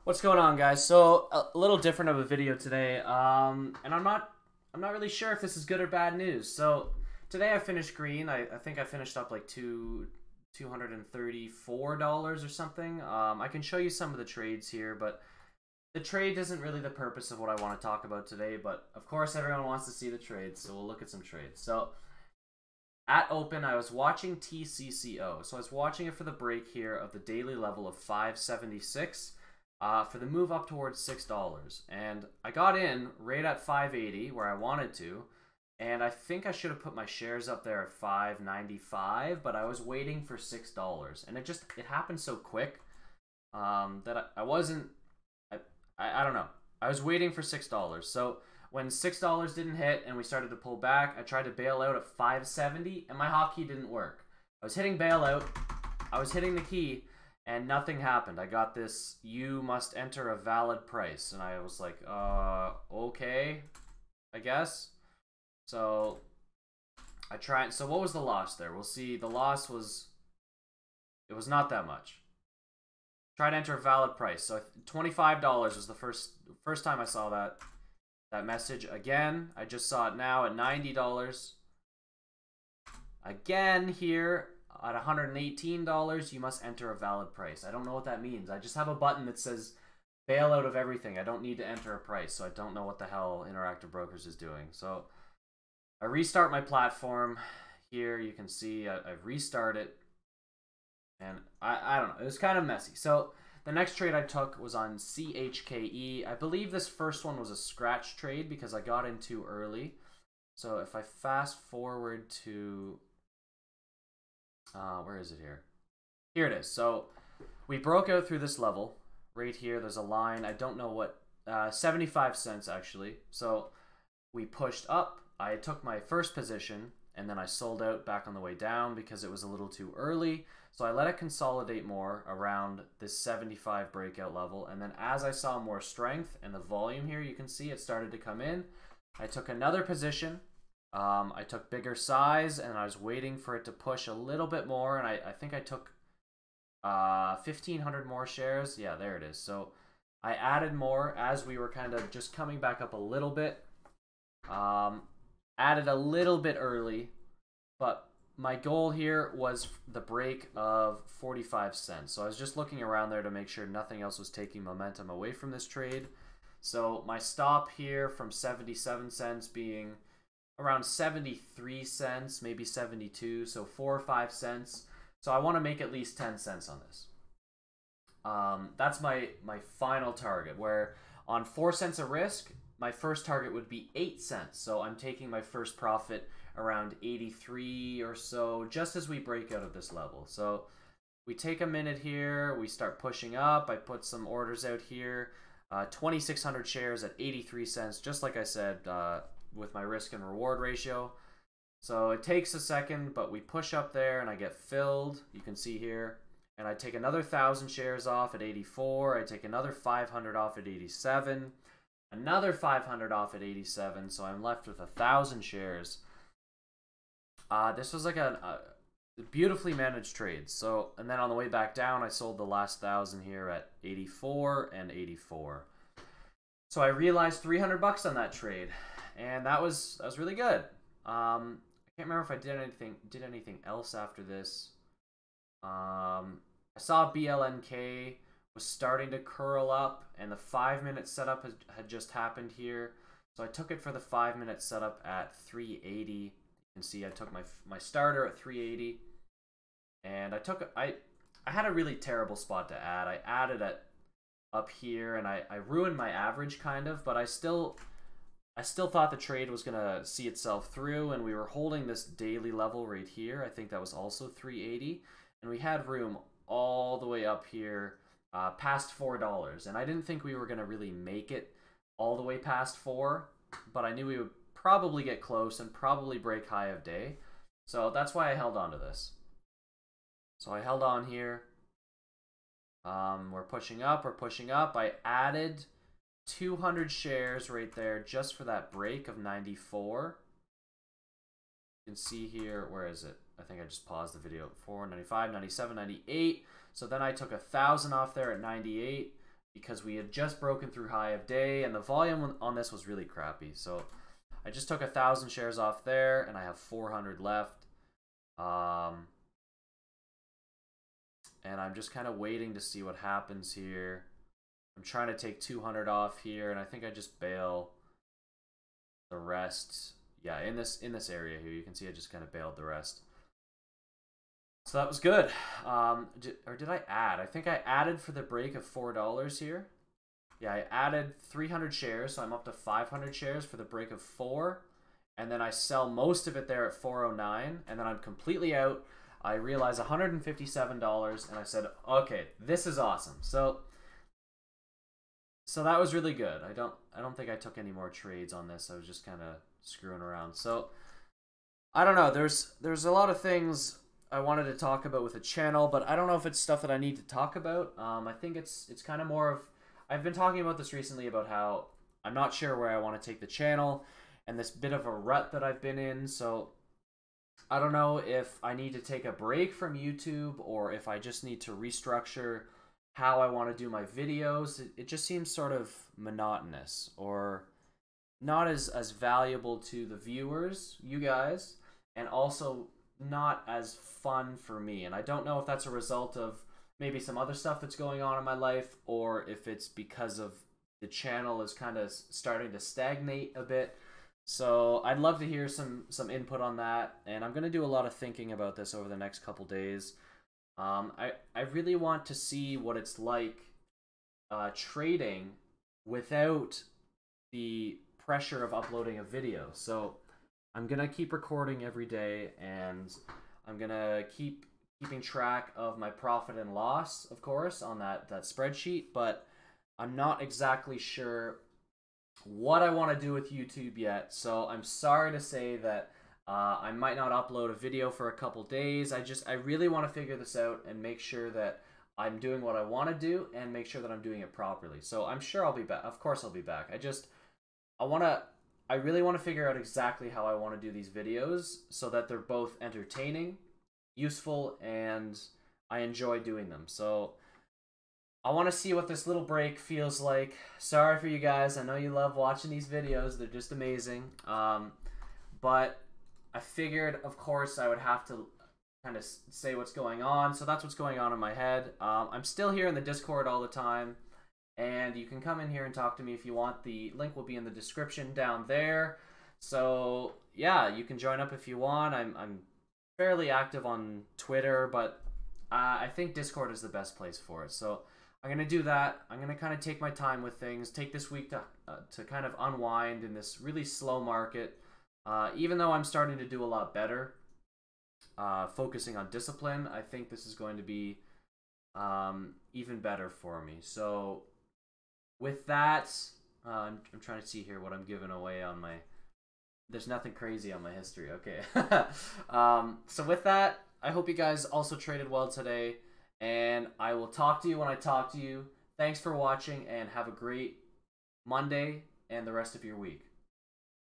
What's going on, guys? So a little different of a video today, and I'm not really sure if this is good or bad news. So today I finished green. I think I finished up like $234 or something. I can show you some of the trades here, but the trade isn't really the purpose of what I want to talk about today. But of course, everyone wants to see the trades, so we'll look at some trades. So at open, I was watching TCCO. So I was watching it for the break here of the daily level of 576. For the move up towards $6, and I got in right at 580 where I wanted to, and I think I should have put my shares up there at 595, but I was waiting for $6, and it happened so quick that I wasn't. I don't know. I was waiting for $6. So when $6 didn't hit and we started to pull back, I tried to bail out at 570, and my hotkey didn't work. I was hitting bailout. I was hitting the key, and nothing happened. I got this, you must enter a valid price. And I was like, okay, I guess. So I tried. So what was the loss there? We'll see. The loss was, it was not that much. Try to enter a valid price. So $25 was the first time I saw that message. Again, I just saw it now at $90. Again here at $118, you must enter a valid price. I don't know what that means. I just have a button that says bail out of everything. I don't need to enter a price, so I don't know what the hell Interactive Brokers is doing. So I restart my platform. Here you can see I've restarted, and I don't know. It was kind of messy. So the next trade I took was on CHKE. I believe this first one was a scratch trade because I got in too early. So if I fast forward to where is it here? Here it is. So we broke out through this level. Right here, there's a line. I don't know what, 75 cents actually. So we pushed up. I took my first position, and then I sold out back on the way down because it was a little too early. So I let it consolidate more around this 75 breakout level. And then as I saw more strength and the volume here, you can see it started to come in. I took another position. I took bigger size, and I was waiting for it to push a little bit more, and I think I took 1,500 more shares. Yeah, there it is. So I added more as we were kind of just coming back up a little bit. Added a little bit early, but my goal here was the break of 45 cents. So I was just looking around there to make sure nothing else was taking momentum away from this trade. So my stop here from 77 cents being around 73 cents, maybe 72, so 4 or 5 cents. So I want to make at least 10 cents on this. That's my final target, where on 4 cents of risk, my first target would be 8 cents. So I'm taking my first profit around 83 or so, just as we break out of this level. So we take a minute here, we start pushing up. I put some orders out here, 2,600 shares at 83 cents, just like I said, with my risk and reward ratio. So it takes a second, but we push up there and I get filled. You can see here. And I take another 1,000 shares off at 84. I take another 500 off at 87. Another 500 off at 87. So I'm left with 1,000 shares. This was like a beautifully managed trade. So, and then on the way back down, I sold the last 1,000 here at 84 and 84. So I realized 300 bucks on that trade. And that was really good. I can't remember if I did anything else after this. I saw BLNK was starting to curl up, and the 5-minute setup had just happened here. So I took it for the 5-minute setup at 380. You can see I took my starter at 380, and I had a really terrible spot to add. I added it up here, and I ruined my average kind of, but I still thought the trade was going to see itself through, and we were holding this daily level right here. I think that was also 380, and we had room all the way up here past $4, and I didn't think we were going to really make it all the way past 4, but I knew we would probably get close and probably break high of day, so that's why I held on to this. So I held on here. We're pushing up. I added 200 shares right there just for that break of 94. You can see here, where is it? I think I just paused the video. 4, 95, 97, 98. So then I took 1,000 off there at 98. because we had just broken through high of day, and the volume on this was really crappy. So I just took 1,000 shares off there, and I have 400 left. And I'm just kind of waiting to see what happens here. I'm trying to take 200 off here, and I think I just bail the rest. Yeah, in this area here, you can see I just kind of bailed the rest. So that was good. Or did I add? I think I added for the break of $4 here. Yeah, I added 300 shares, so I'm up to 500 shares for the break of 4. And then I sell most of it there at 409, and then I'm completely out. I realize $157, and I said, okay, this is awesome. So that was really good. I don't think I took any more trades on this. I was just kind of screwing around. So I don't know. There's a lot of things I wanted to talk about with the channel, but I don't know if it's stuff that I need to talk about. I think it's kind of more of, I've been talking about this recently about how I'm not sure where I want to take the channel and this bit of a rut that I've been in. So I don't know if I need to take a break from YouTube or if I just need to restructure how I want to do my videos. It just seems sort of monotonous or not as valuable to the viewers, you guys, and also not as fun for me. And I don't know if that's a result of maybe some other stuff that's going on in my life, or if it's because of the channel is kind of starting to stagnate a bit. So I'd love to hear some input on that, and I'm going to do a lot of thinking about this over the next couple days. I really want to see what it's like trading without the pressure of uploading a video. So I'm going to keep recording every day, and I'm going to keeping track of my profit and loss, of course, on that spreadsheet, but I'm not exactly sure what I want to do with YouTube yet. So I'm sorry to say that I might not upload a video for a couple days. I really want to figure this out and make sure that I'm doing what I want to do and make sure that I'm doing it properly. So I'm sure I'll be back. Of course I'll be back. I really want to figure out exactly how I want to do these videos so that they're both entertaining, useful, and I enjoy doing them. So I want to see what this little break feels like. Sorry for you guys. I know you love watching these videos. They're just amazing. But I figured, of course, I would have to kind of say what's going on. So that's what's going on in my head. I'm still here in the Discord all the time. And you can come in here and talk to me if you want. The link will be in the description down there. So yeah, you can join up if you want. I'm fairly active on Twitter, but I think Discord is the best place for it. So I'm going to do that. I'm going to kind of take my time with things, take this week to kind of unwind in this really slow market. Even though I'm starting to do a lot better, focusing on discipline, I think this is going to be even better for me. So with that, I'm trying to see here what I'm giving away on my... There's nothing crazy on my history. Okay. So with that, I hope you guys also traded well today. And I will talk to you when I talk to you. Thanks for watching, and have a great Monday and the rest of your week.